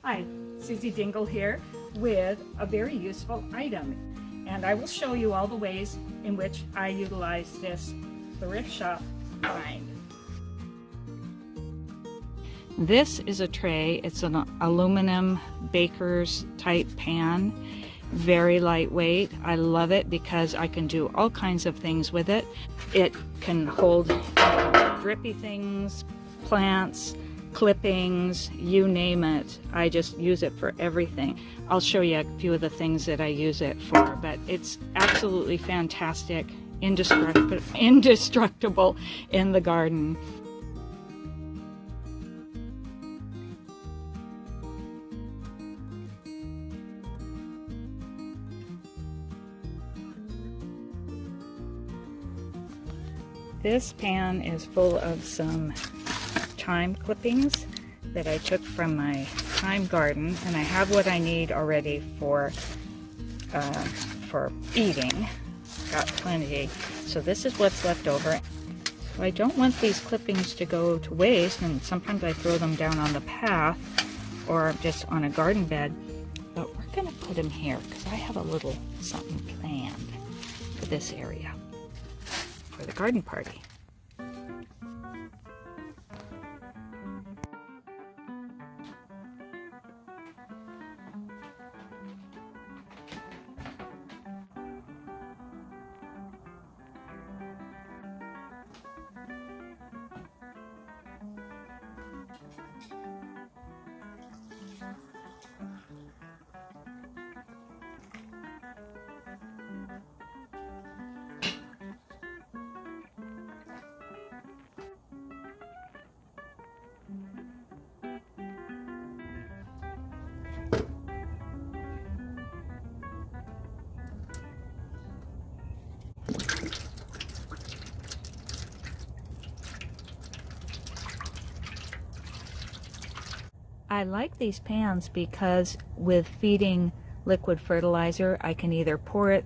Hi, Susie Dingle here with a very useful item, and I will show you all the ways in which I utilize this thrift shop find. This is a tray. It's an aluminum baker's type pan, very lightweight. I love it because I can do all kinds of things with it. It can hold drippy things, plants, clippings, you name it. I just use it for everything. I'll show you a few of the things that I use it for, but it's absolutely fantastic, indestructible in the garden. This pan is full of some thyme clippings that I took from my thyme garden, and I have what I need already for eating. Got plenty. So this is what's left over. So I don't want these clippings to go to waste, and sometimes I throw them down on the path or just on a garden bed, but we're going to put them here because I have a little something planned for this area for the garden party. I like these pans because with feeding liquid fertilizer, I can either pour it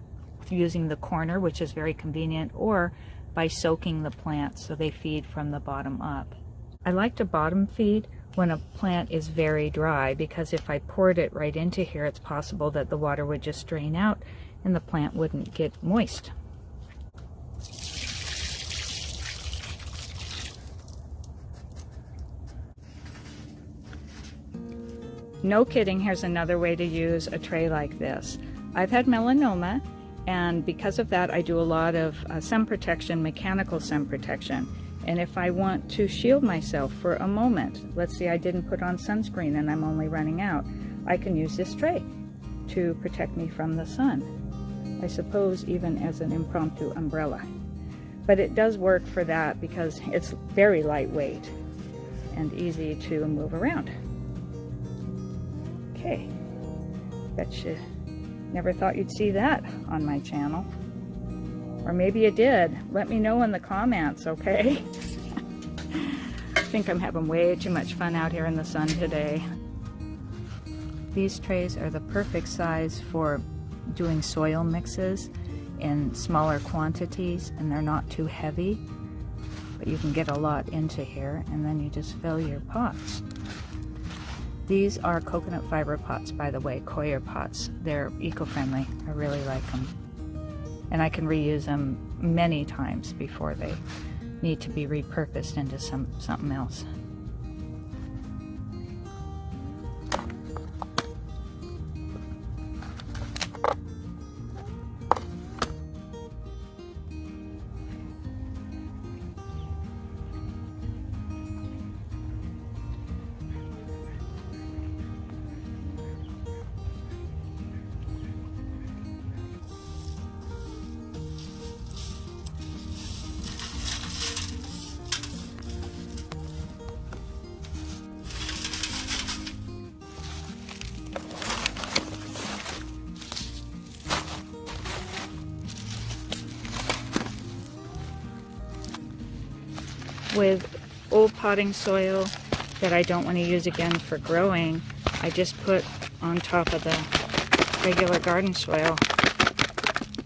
using the corner, which is very convenient, or by soaking the plants so they feed from the bottom up. I like to bottom feed when a plant is very dry, because if I poured it right into here, it's possible that the water would just drain out and the plant wouldn't get moist. No kidding, here's another way to use a tray like this. I've had melanoma, and because of that I do a lot of sun protection, mechanical sun protection. And if I want to shield myself for a moment, let's say I didn't put on sunscreen and I'm only running out, I can use this tray to protect me from the sun. I suppose even as an impromptu umbrella. But it does work for that because it's very lightweight and easy to move around. Okay, bet you never thought you'd see that on my channel. Or maybe you did. Let me know in the comments, okay? I think I'm having way too much fun out here in the sun today. These trays are the perfect size for doing soil mixes in smaller quantities, and they're not too heavy, but you can get a lot into here, and then you just fill your pots. These are coconut fiber pots, by the way, coir pots. They're eco-friendly. I really like them. And I can reuse them many times before they need to be repurposed into something else. With old potting soil that I don't want to use again for growing, I just put on top of the regular garden soil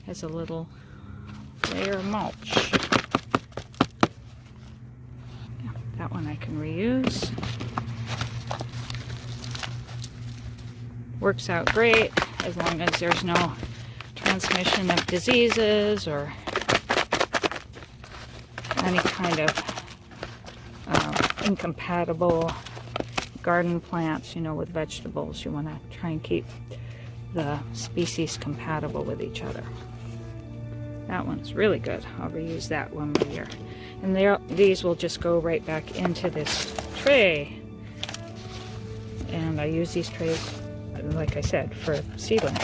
as a little layer of mulch. That one I can reuse. Works out great as long as there's no transmission of diseases or any kind of incompatible garden plants, you know, with vegetables. You want to try and keep the species compatible with each other. That one's really good. I'll reuse that one more year. And these will just go right back into this tray. And I use these trays, like I said, for seedlings.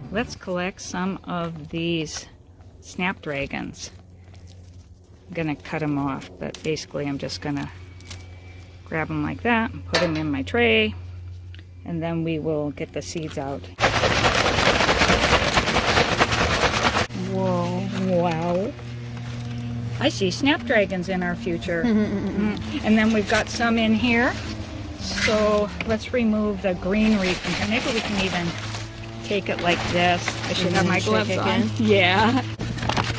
Let's collect some of these snapdragons. I'm gonna cut them off, but basically I'm just gonna grab them like that and put them in my tray, and then we will get the seeds out. Whoa, wow. I see snapdragons in our future. And then we've got some in here. So let's remove the greenery from here. Maybe we can even take it like this. I should have my gloves on. Yeah.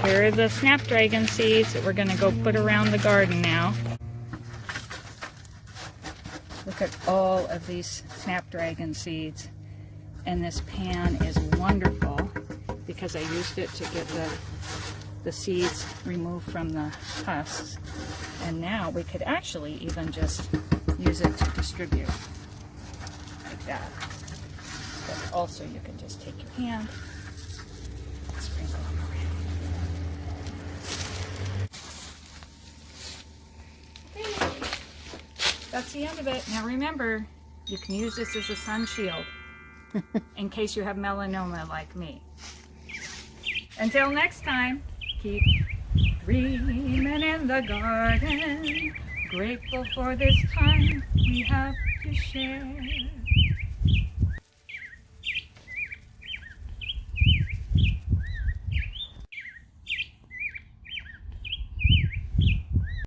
Here are the snapdragon seeds that we're going to go put around the garden now. Look at all of these snapdragon seeds. And this pan is wonderful because I used it to get the seeds removed from the husks. And now we could actually even just use it to distribute like that. But also you can just take your hand and sprinkle them around. Okay, that's the end of it. Now remember, you can use this as a sun shield in case you have melanoma like me. Until next time, keep dreaming in the garden, grateful for this time we have to share.